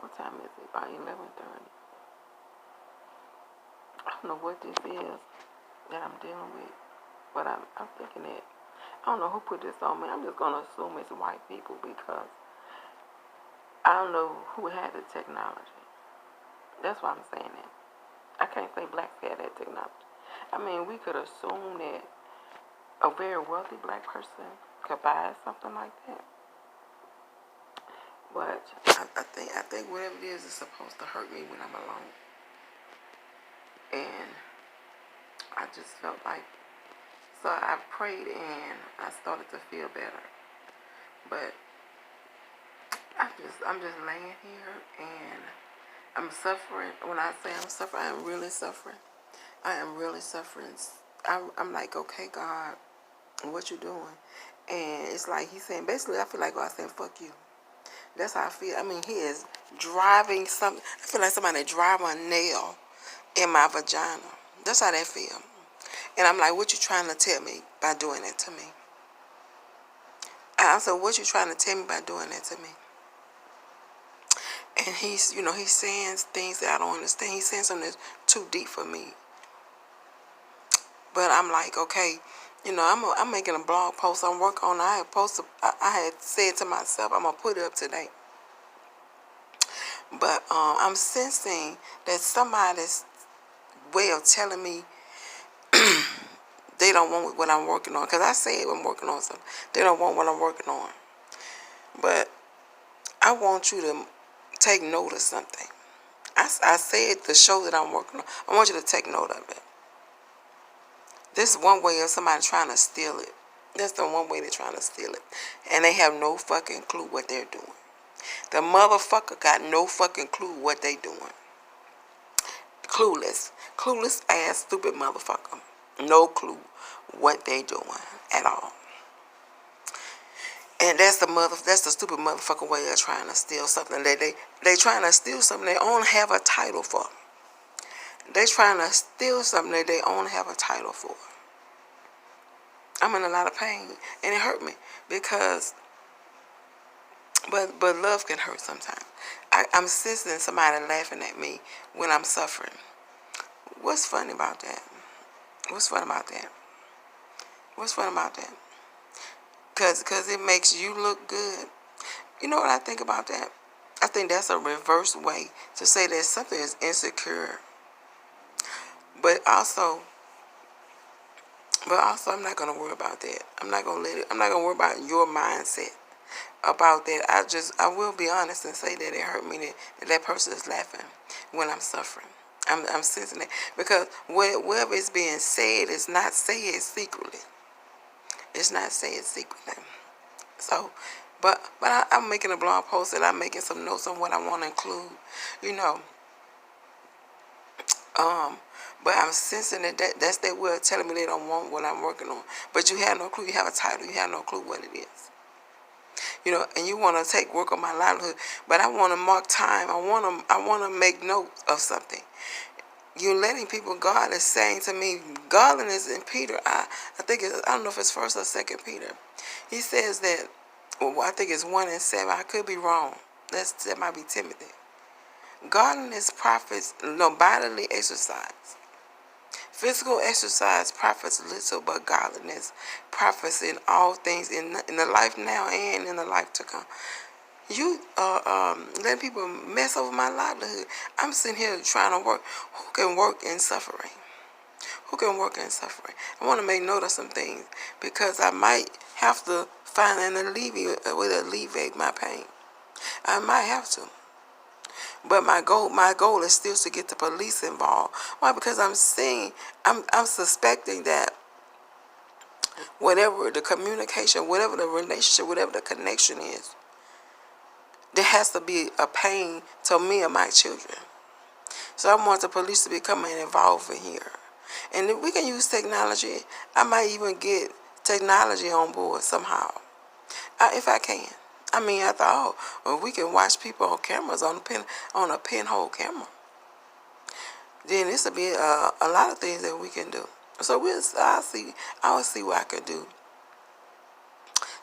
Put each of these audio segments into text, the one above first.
What time is it? About 11:30. I don't know what this is that I'm dealing with, but I'm thinking that I don't know who put this on me. I'm just gonna assume it's white people because I don't know who had the technology. That's why I'm saying that. I can't say blacks had that technology. I mean, we could assume that a very wealthy black person could buy something like that. But I think whatever it is supposed to hurt me when I'm alone. And I just felt like, so I prayed and I started to feel better. But I'm just laying here and I'm suffering. When I say I'm suffering, I am really suffering. I am really suffering. I'm like, okay, God, what you doing? And it's like he's saying, basically, I feel like God saying, fuck you. That's how I feel. I mean, he is driving something. I feel like somebody driving a nail in my vagina. That's how that feel. And I'm like, what you trying to tell me by doing that to me? I said, what you trying to tell me by doing that to me? And he's saying things that I don't understand. He's saying something that's too deep for me. But I'm like, okay, I'm making a blog post. I'm working on. I had said to myself, I'm gonna put it up today. But I'm sensing that somebody's way of telling me they don't want what I'm working on. Because I said I'm working on something. They don't want what I'm working on. But I want you to take note of something. I said the show that I'm working on, I want you to take note of it. This is one way of somebody trying to steal it. That's the one way they're trying to steal it. And they have no fucking clue what they're doing. The motherfucker got no fucking clue what they doing. Clueless. Clueless ass stupid motherfucker. No clue what they doing at all. And that's the stupid motherfucker way of trying to steal something that they trying to steal something they only have a title for. They trying to steal something that they only have a title for. I'm in a lot of pain and it hurt me because but love can hurt sometimes. I'm sensing somebody laughing at me when I'm suffering. What's funny about that? What's funny about that? What's funny about that? Cause it makes you look good. You know what I think about that? I think that's a reverse way to say that something is insecure. But also I'm not gonna worry about that. I'm not gonna worry about your mindset about that. I will be honest and say that it hurt me that person is laughing when I'm suffering. I'm sensing it because whatever is being said is not said secretly. It's not said secretly. So, but I'm making a blog post and I'm making some notes on what I want to include. But I'm sensing that's their way of telling me they don't want what I'm working on. But you have no clue. You have a title. You have no clue what it is. And you want to take work on my livelihood, but I want to mark time. I want to make note of something. You're letting people. God is saying to me, godliness in Peter. I don't know if it's 1st or 2nd Peter. He says that. Well, I think it's 1:7. I could be wrong. That might be Timothy. Godliness profits no bodily exercise. Physical exercise profits little, but godliness profits in all things in the life now and in the life to come. You letting people mess over my livelihood. I'm sitting here trying to work. Who can work in suffering? Who can work in suffering? I want to make note of some things because I might have to find a way to alleviate my pain. I might have to. But my goal is still to get the police involved. Why? Because I'm suspecting that whatever the communication, whatever the relationship, whatever the connection is, there has to be a pain to me and my children. So I want the police to become involved in here. And if we can use technology, I might even get technology on board somehow. If I can. I mean, I thought, well, we can watch people on cameras on a pinhole camera. Then this will be a lot of things that we can do. So I'll see what I can do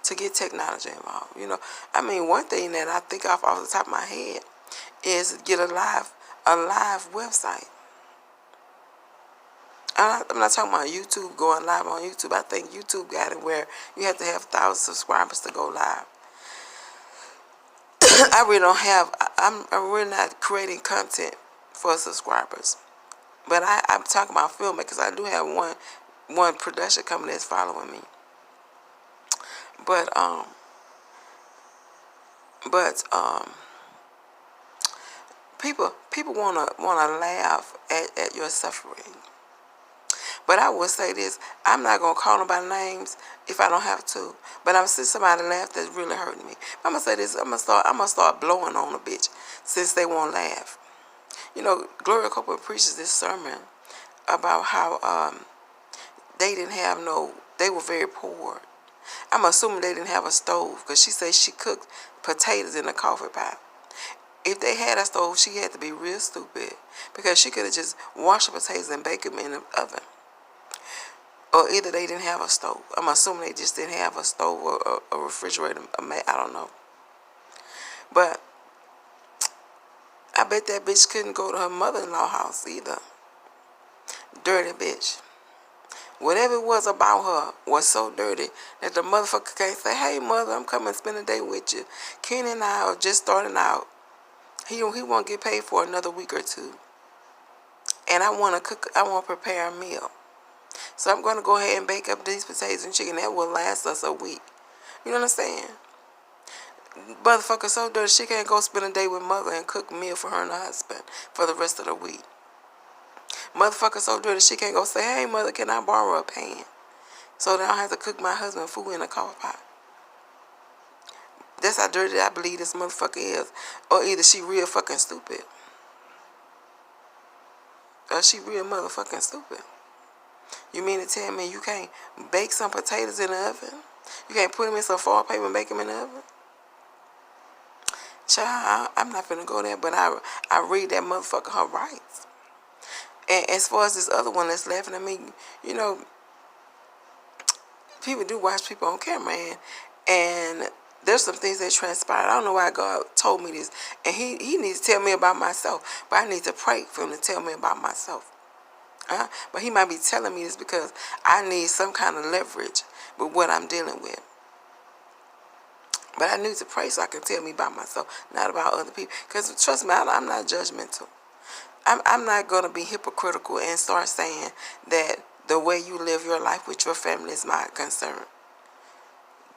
to get technology involved. I mean, one thing that I think off the top of my head is get a live website. I'm not talking about YouTube going live on YouTube. I think YouTube got it where you have to have 1,000 subscribers to go live. I really don't have. I'm really not creating content for subscribers. But I'm talking about filmmakers. I do have one production company that's following me. But people wanna laugh at your suffering. But I will say this: I'm not gonna call nobody names if I don't have to. But I'm seeing somebody laugh that's really hurting me. I'm gonna say this: I'm gonna start blowing on a bitch since they won't laugh. You know, Gloria Copeland preaches this sermon about how they didn't have they were very poor. I'm assuming they didn't have a stove because she said she cooked potatoes in a coffee pot. If they had a stove, she had to be real stupid because she could have just washed the potatoes and baked them in the oven. Or either they didn't have a stove. I'm assuming they just didn't have a stove or a refrigerator. I don't know. But I bet that bitch couldn't go to her mother-in-law house either. Dirty bitch. Whatever it was about her was so dirty that the motherfucker can't say, hey, mother, I'm coming to spend a day with you. Kenny and I are just starting out. He won't get paid for another week or two. And I want to prepare a meal. So I'm going to go ahead and bake up these potatoes and chicken. That will last us a week. You know what I'm saying? Motherfucker so dirty she can't go spend a day with mother and cook a meal for her and her husband for the rest of the week. Motherfucker so dirty she can't go say, hey, mother, can I borrow a pan? So that I don't have to cook my husband food in a coffee pot. That's how dirty I believe this motherfucker is. Or either she real fucking stupid. Or she real motherfucking stupid. You mean to tell me you can't bake some potatoes in the oven? You can't put them in some foil paper and bake them in the oven? Child, I'm not finna go there, but I read that motherfucker her rights. And as far as this other one that's laughing at me, you know, people do watch people on camera, and there's some things that transpired. I don't know why God told me this, and he needs to tell me about myself, but I need to pray for him to tell me about myself. But he might be telling me this because I need some kind of leverage with what I'm dealing with. But I need to pray so I can tell me about myself, not about other people. Because trust me, I'm not judgmental. I'm not going to be hypocritical and start saying that the way you live your life with your family is my concern.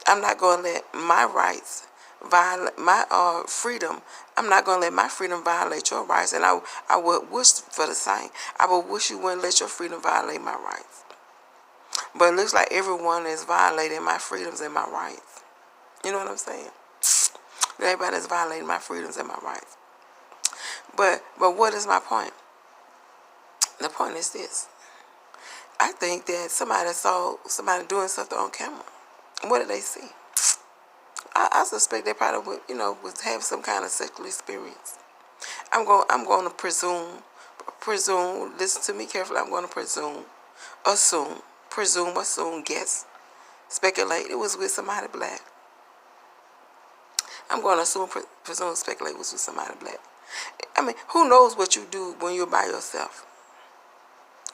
I'm not going to let my rights violate my freedom. I'm not going to let my freedom violate your rights. And I would wish for the same. I would wish you wouldn't let your freedom violate my rights. But it looks like everyone is violating my freedoms and my rights. You know what I'm saying? Everybody's violating my freedoms and my rights. But what is my point? The point is this. I think that somebody saw somebody doing something on camera. What did they see? I suspect they probably would have some kind of sexual experience. I'm going to presume, listen to me carefully, I'm going to assume, guess, speculate it was with somebody black. I'm going to assume, presume, speculate it was with somebody black. I mean, who knows what you do when you're by yourself?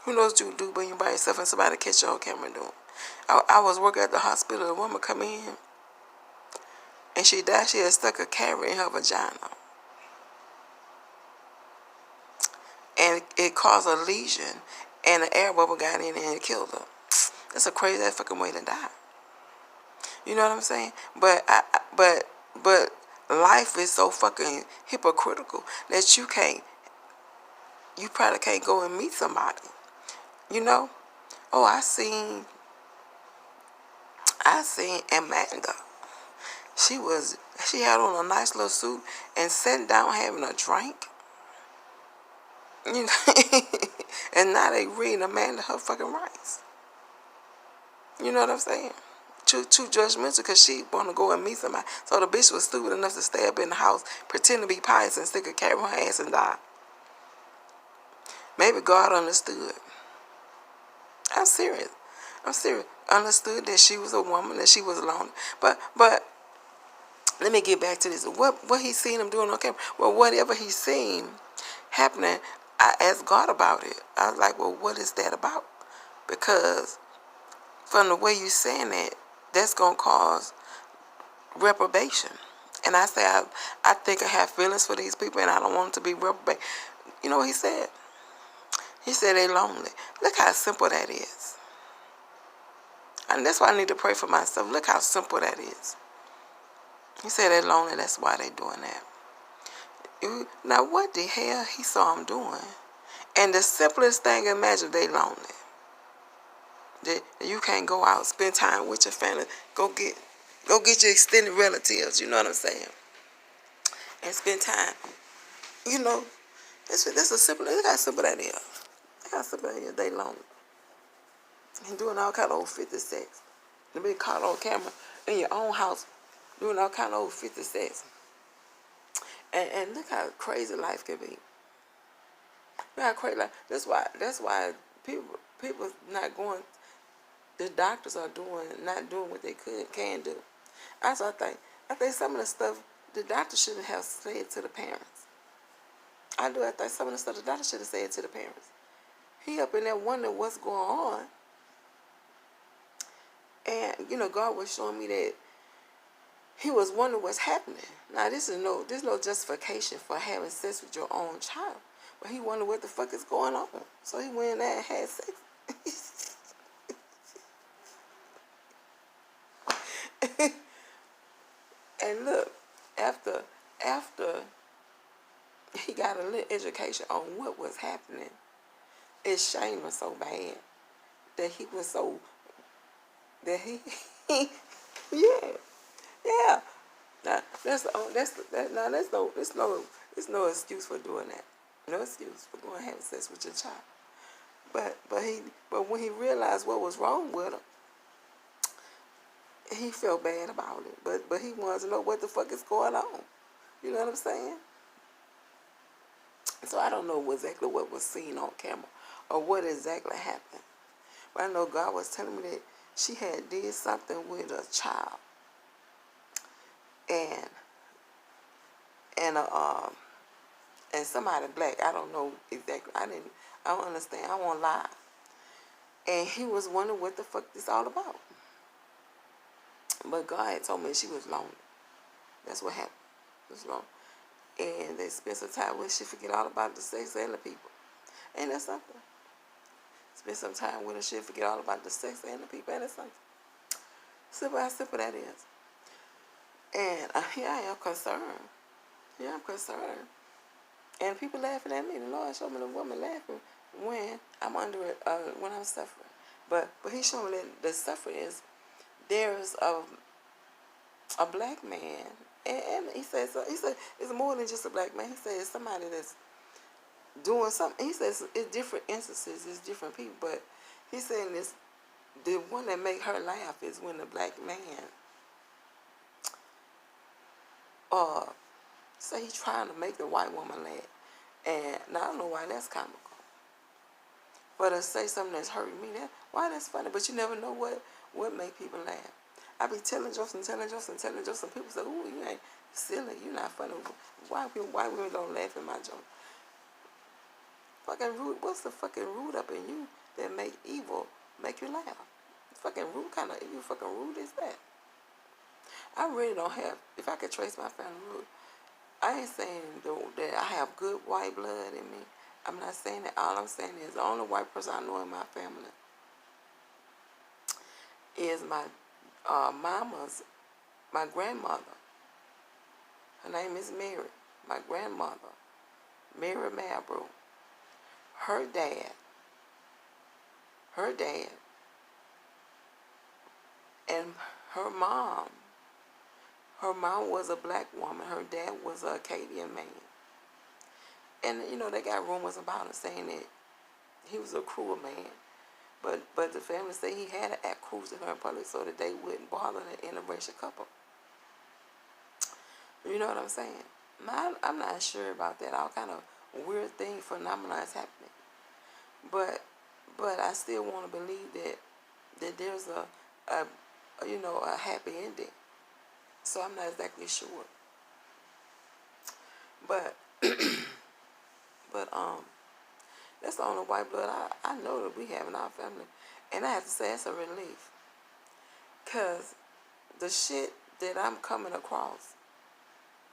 Who knows what you do when you're by yourself and somebody catch you on camera doing? I was working at the hospital, a woman come in, and she died. She had stuck a carrot in her vagina. And it caused a lesion, and an air bubble got in and it killed her. That's a crazy ass fucking way to die. You know what I'm saying? But life is so fucking hypocritical that you probably can't go and meet somebody. You know? Oh, I seen Amanda. She had on a nice little suit and sat down having a drink. You know, and now they reading Amanda her fucking rights. You know what I'm saying? Too judgmental because she want to go and meet somebody. So the bitch was stupid enough to stay up in the house, pretend to be pious, and stick a carrot in her ass and die. Maybe God understood. I'm serious. Understood that she was a woman, that she was alone. But let me get back to this. What he seen him doing on camera? Well, whatever he seen happening, I asked God about it. I was like, well, what is that about? Because from the way you saying that, that's gonna cause reprobation. And I say, I think I have feelings for these people, and I don't want them to be reprobate. You know what he said? He said they lonely. Look how simple that is. And that's why I need to pray for myself. Look how simple that is. He said they're lonely. That's why they're doing that. Now, what the hell he saw him doing? And the simplest thing, imagine they lonely. That you can't go out, spend time with your family, go get your extended relatives. You know what I'm saying? And spend time. You know, that's a simple. Look how simple that is. Look how simple that is. They lonely and doing all kind of old 50 sex. To be caught on camera in your own house doing all kind of old 50 sex. And look how crazy life can be. Look how crazy life. That's why people not going. The doctors are not doing what they can do. I think some of the stuff the doctor shouldn't have said to the parents. I think some of the stuff the doctor should have said to the parents. He up in there wondering what's going on. And, God was showing me that he was wondering what's happening. Now, there's no justification for having sex with your own child. But he wondered what the fuck is going on. So he went in there and had sex. And look, after he got a little education on what was happening, his shame was so bad that he was so that he yeah. Now there's no excuse for doing that. No excuse for going and having sex with your child. But when he realized what was wrong with him, he felt bad about it. But he wanted to know what the fuck is going on. You know what I'm saying? So I don't know exactly what was seen on camera or what exactly happened. But I know God was telling me that she had did something with a child. And somebody black. I don't know exactly. I don't understand. I won't lie. And he was wondering what the fuck this all about. But God had told me she was lonely. That's what happened. It was lonely. And they spent some time with her. She forget all about the sex and the people. Ain't that something? Spend some time with her. She'll forget all about the sex and the people. Ain't that something? Simple how simple that is. And here I am concerned. Here I'm concerned. And people laughing at me. The Lord showed me the woman laughing when I'm under it, when I'm suffering. But he showed me that the suffering is there's a black man, and he said it's more than just a black man. He said it's somebody that's doing something. He says it's different instances, it's different people, but he's saying this the one that make her laugh is when the black man say he's trying to make the white woman laugh. And now I don't know why that's comical. But to say something that's hurting me, why that's funny, but you never know what make people laugh. I be telling jokes and telling jokes and telling jokes, and people say, ooh, you ain't silly, you not funny. Why women don't laugh at my joke? Fucking rude, what's the fucking rude up in you that make evil make you laugh? Fucking rude kind of evil fucking rude is that? I really don't have, if I could trace my family root, I ain't saying that I have good white blood in me. I'm not saying that. All I'm saying is the only white person I know in my family is my my grandmother. Her name is Mary. My grandmother, Mary Mabrew. Her dad, and her mom. Her mom was a black woman. Her dad was a Acadian man. And, they got rumors about him saying that he was a cruel man. But the family say he had to act cruel to her in public so that they wouldn't bother the interracial couple. You know what I'm saying? I'm not sure about that. All kind of weird phenomena is happening. But I still want to believe that there's a happy ending. So I'm not exactly sure. But but that's the only white blood I know that we have in our family. And I have to say it's a relief. Cause the shit that I'm coming across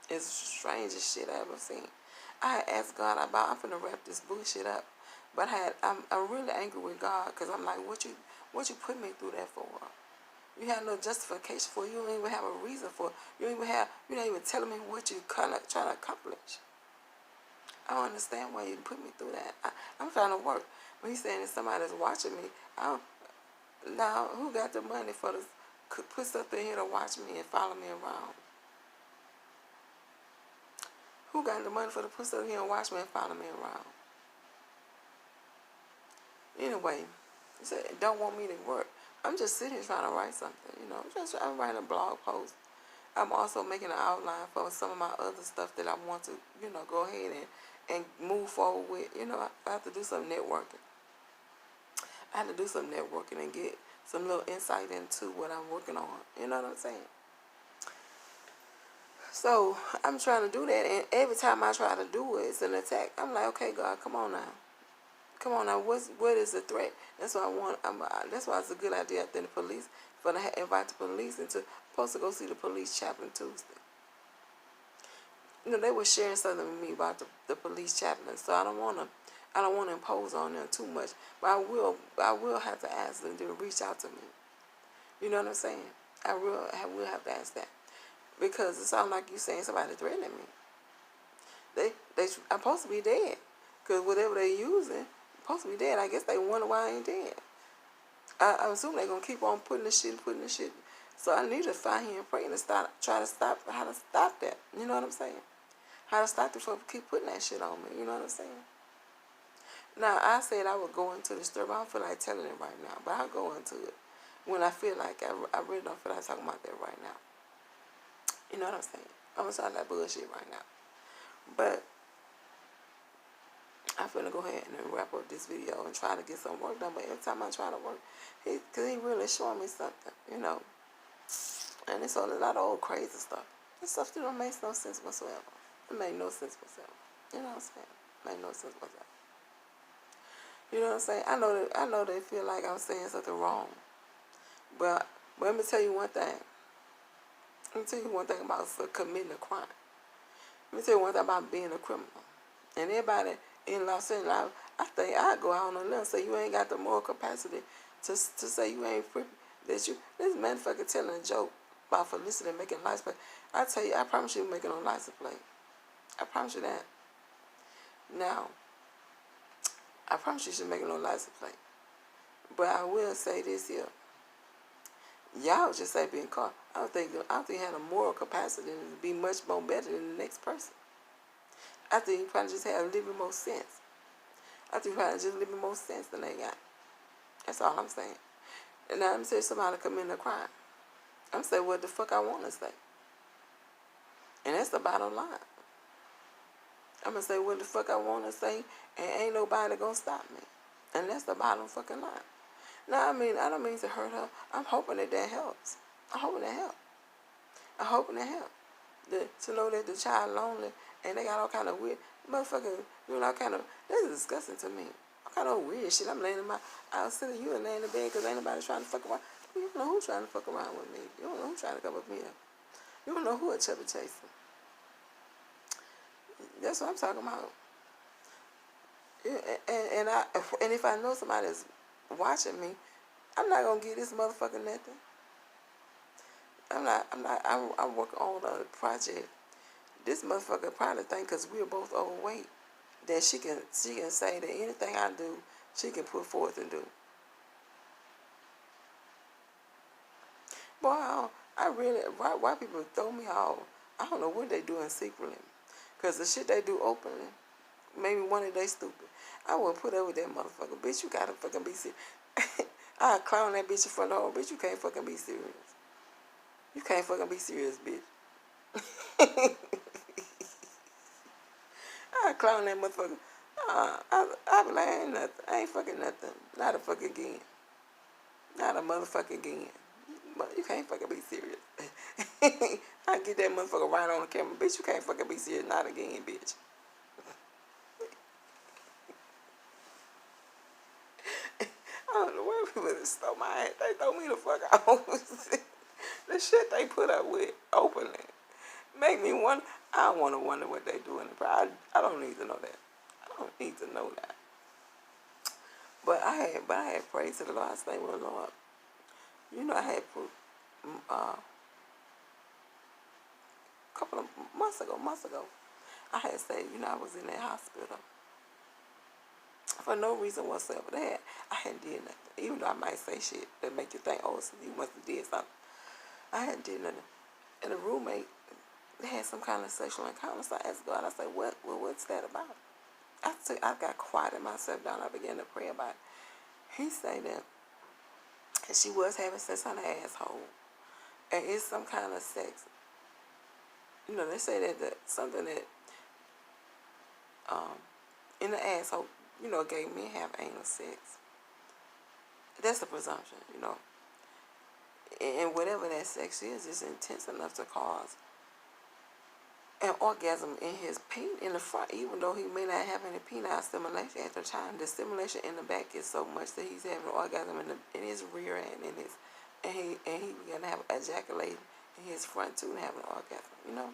is the strangest shit I ever seen. I had asked God about I'm finna wrap this bullshit up. But I'm really angry with God because I'm like, what you put me through that for? You have no justification for it. You don't even have a reason for it. You're not even telling me what you're trying to accomplish. I don't understand why you put me through that. I'm trying to work. When he's saying that somebody's watching me, now who got the money for this? Could put something here to watch me and follow me around? Who got the money for to put something here and watch me and follow me around? Anyway, he said, don't want me to work. I'm just sitting here trying to write something, I'm writing a blog post. I'm also making an outline for some of my other stuff that I want to, go ahead and move forward with. I have to do some networking. I have to do some networking and get some little insight into what I'm working on. You know what I'm saying? So I'm trying to do that, and every time I try to do it, it's an attack. I'm like, okay, God, come on now. Come on now, what is the threat? That's why that's why it's a good idea after the police, for to invite the police into, supposed to go see the police chaplain Tuesday. They were sharing something with me about the police chaplain, so I don't want to impose on them too much, but I will have to ask them to reach out to me. You know what I'm saying? I will have to ask that, because it sounds like you saying somebody threatening me. I'm supposed to be dead, because whatever they're using, I'm supposed to be dead. I guess they wonder why I ain't dead. I assume they're gonna keep on putting the shit. So I need to find him and pray and try to stop how to stop that. You know what I'm saying? How to stop the folks keep putting that shit on me. You know what I'm saying? Now, I said I would go into the story, but I don't feel like telling it right now. But I'll go into it when I feel like I really don't feel like talking about that right now. You know what I'm saying? I'm going to talk that bullshit right now. But I'm finna go ahead and wrap up this video and try to get some work done. But every time I try to work, because he really showing me something, And it's a lot of old crazy stuff. This stuff still don't make no sense whatsoever. It made no sense whatsoever. You know what I'm saying? It made no sense whatsoever. You know what I'm saying? I know they feel like I'm saying something wrong. But let me tell you one thing. Let me tell you one thing about committing a crime. Let me tell you one thing about being a criminal. And everybody in Los Angeles, I think I'd go out on a limb and say you ain't got the moral capacity to say you ain't free. That you, this motherfucker telling a joke about Felicity making license plate. I tell you, I promise you making no license plate. I promise you that. Now, I promise you she's making no license plate. But I will say this here. Y'all just say being caught. I don't think he had a moral capacity to be much more better than the next person. I think he probably just had a little bit more sense. I think he probably just a little bit more sense than they got. That's all I'm saying. And now I'm saying somebody committing a crime. I'm saying what the fuck I want to say. And that's the bottom line. I'm going to say what the fuck I want to say, and ain't nobody going to stop me. And that's the bottom fucking line. Now, I don't mean to hurt her. I'm hoping that helps. I'm hoping that helps. I'm hoping that helps. To know that the child lonely, and they got all kind of weird, motherfucker, doing all kind of, that's disgusting to me. All kind of weird shit. I'm laying in I was sitting, you and laying in the bed because ain't nobody trying to fuck around. You don't know who's trying to fuck around with me. You don't know who's trying to come up here. You don't know who a chubby chasing. That's what I'm talking about. And if I know somebody's watching me, I'm not gonna give this motherfucker nothing. I'm working on a project. This motherfucker probably think because we're both overweight that she can say that anything I do, she can put forth and do. Boy, why people throw me off? I don't know what they doing secretly. Because the shit they do openly, maybe one of they stupid. I wouldn't put up with that motherfucker. Bitch, you gotta fucking be serious. I'll clown that bitch in front of the whole bitch. You can't fucking be serious. You can't fucking be serious, bitch. I'll clown that motherfucker. I be like, ain't nothing. I ain't fucking nothing. Not a fucking again. Not a motherfucking again. But you can't fucking be serious. I get that motherfucker right on the camera. Bitch, you can't fucking be serious. Not again, bitch. I don't know where people that stole my ass. They throw me the fuck out. The shit they put up with openly make me wonder. I don't want to wonder what they do in the pride. I don't need to know that. I don't need to know that. But I had prayed to the Lord. I said, well, Lord, you know, I had put a couple of months ago, I had said, you know, I was in that hospital for no reason whatsoever. I hadn't did nothing. Even though I might say shit that make you think, oh, so you must have did something. I hadn't did nothing. And the roommate, they had some kind of sexual encounter. So I asked God, I said, what's that about? I got quiet in myself down. I began to pray about it. He said that she was having sex on the asshole. And it's some kind of sex. You know, they say that something that in the asshole, you know, gay men have anal sex. That's the presumption, you know. And whatever that sex is intense enough to cause an orgasm in his penis in the front, even though he may not have any penile stimulation at the time. The stimulation in the back is so much that he's having an orgasm in his rear end, and he began to have ejaculate in his front too and have an orgasm, you know.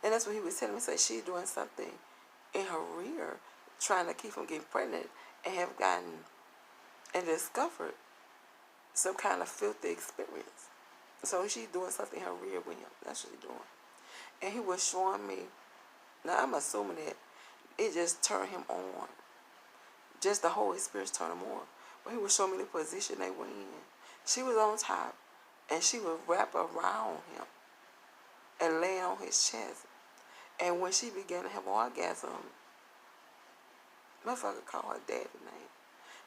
And that's what he was telling me. Say she's doing something in her rear, trying to keep from getting pregnant, and have gotten and discovered some kind of filthy experience. So she's doing something in her rear with him. That's what she's doing. And he was showing me. Now I'm assuming that it just turned him on. Just the whole experience turned him on. But he was showing me the position they were in. She was on top, and she would wrap around him and lay on his chest. And when she began to have orgasm, motherfucker called her daddy name.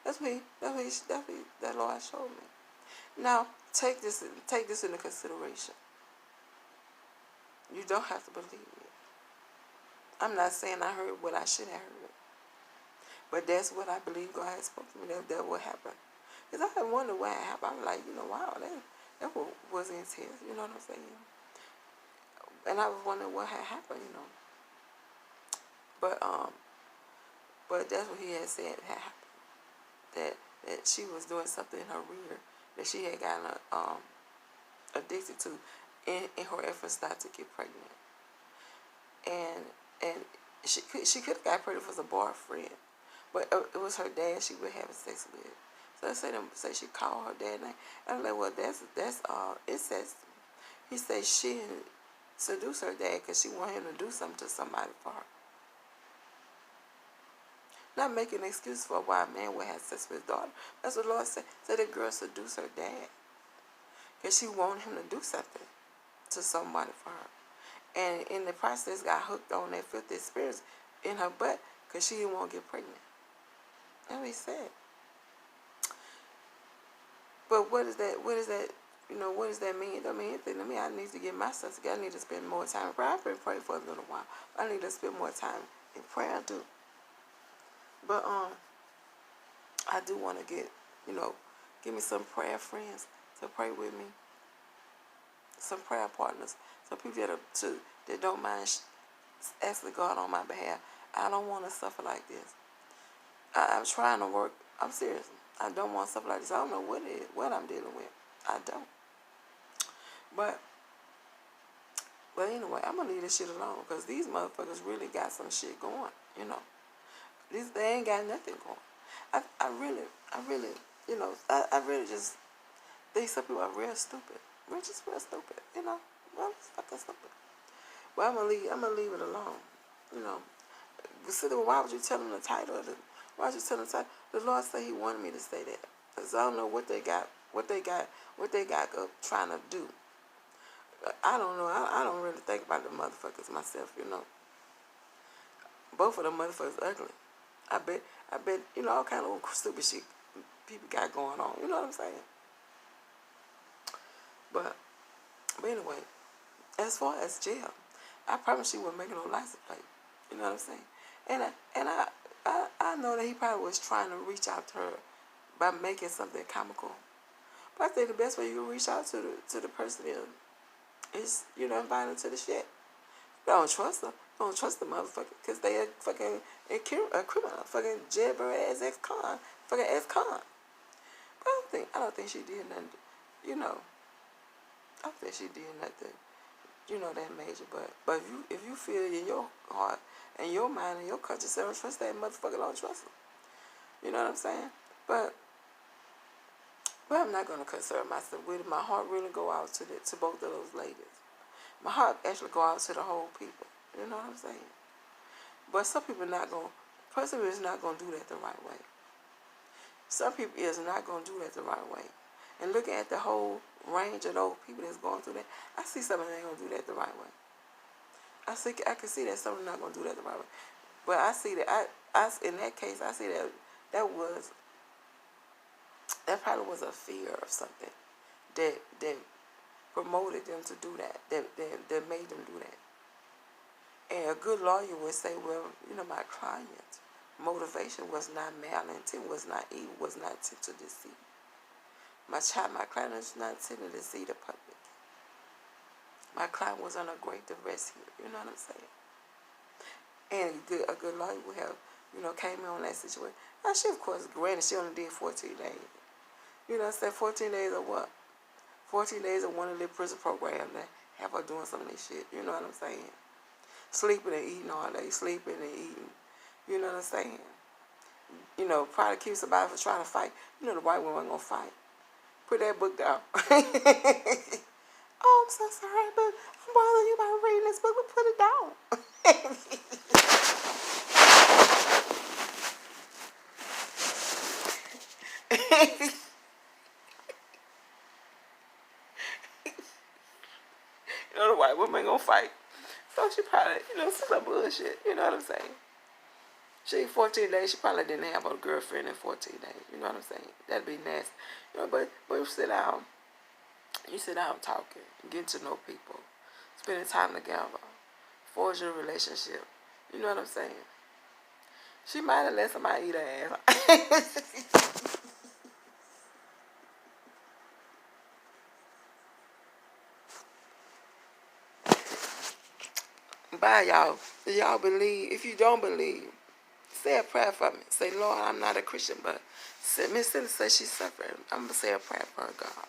That's what that Lord showed me. Now, take this into consideration. You don't have to believe me. I'm not saying I heard what I should have heard. But that's what I believe God has spoken to me. That will happen. Because I had wondered why it happened. I was like, you know, wow, that was intense. You know what I'm saying? And I was wondering what had happened, you know. But that's what he had said had happened. That she was doing something in her rear that she had gotten addicted to in her efforts not to get pregnant. And she could have got pregnant with a boyfriend, but it was her dad she was having sex with. So they say she called her dad name. And I'm like, well, that's incest. He said she seduced her dad because she wanted him to do something to somebody for her. Not making an excuse for why a man would have sex with his daughter. That's what the Lord said. Said the girl seduced her dad because she wanted him to do something to somebody for her. And in the process got hooked on that filthy experience in her butt because she didn't want to get pregnant. That's what he said. But what is that, you know, what does that mean? It don't mean anything to me. I need to get myself together. I need to spend more time in prayer. I've been praying for a little while. I need to spend more time in prayer too. But I do want to get, you know, give me some prayer friends to pray with me. Some prayer partners. Some people that don't mind asking God on my behalf. I don't want to suffer like this. I'm trying to work. I'm serious. I don't want to suffer like this. I don't know what I'm dealing with. I don't. But anyway, I'm going to leave this shit alone because these motherfuckers really got some shit going, you know. They ain't got nothing going. I really, you know, I really just think some people are real stupid. We're just real stupid, you know. Well, it's fucking stupid. But I'm gonna leave it alone, you know. Why would you tell them the title of it? Why would you tell them the title? The Lord said He wanted me to say that. Because I don't know what they got trying to do. I don't know. I don't really think about the motherfuckers myself, you know. Both of them motherfuckers ugly. I bet, you know, all kind of stupid shit people got going on. You know what I'm saying? But anyway, as far as jail, I promise you wasn't making no license plate. You know what I'm saying? And I know that he probably was trying to reach out to her by making something comical. But I think the best way you can reach out to the person is It's, you know, inviting to the shit. Don't trust them. Don't trust the motherfucker because they a fucking a criminal. Fucking jailbird ass ex-con. Fucking ex-con. But I don't think she did nothing. You know, I don't think she did nothing. You know, that major. But if you feel in your heart and your mind and your conscience, don't trust that motherfucker. Don't trust him. You know what I'm saying? But I'm not gonna concern myself with it. My heart really go out to both of those ladies. My heart actually go out to the whole people. You know what I'm saying? But some people not gonna. Person is not gonna do that the right way. Some people is not gonna do that the right way. And looking at the whole range of those people that's going through that, I see some of them ain't gonna do that the right way. I can see that some of them not gonna do that the right way. But I see that in that case, I see that probably was a fear of something that promoted them to do that, that made them do that. And a good lawyer would say, well, you know, my client's motivation was not malintent, was not evil, was not intent to deceive. My client was not intended to deceive the public. My client was under great duress here. You know what I'm saying? And a good lawyer would have, you know, came in on that situation. Now, she, of course, granted, she only did 14 days. You know what I'm saying? 14 days of what? 14 days of one of their prison programs that have her doing some of this shit. You know what I'm saying? Sleeping and eating all day. Sleeping and eating. You know what I'm saying? You know, probably keep somebody from trying to fight. You know the white woman ain't gonna fight. Put that book down. Oh, I'm so sorry, but I'm bothering you by reading this book, but put it down. You know the white woman ain't gonna fight. So she probably, you know, some bullshit. You know what I'm saying? She 14 days, she probably didn't have a girlfriend in 14 days. You know what I'm saying? That'd be nasty. You know, but you sit down talking, getting to know people, spending time together, forge your relationship. You know what I'm saying? She might have let somebody eat her ass. Bye, y'all. Do y'all believe? If you don't believe, say a prayer for me. Say, Lord, I'm not a Christian, but Miss Cindy says she's suffering. I'm going to say a prayer for her, God.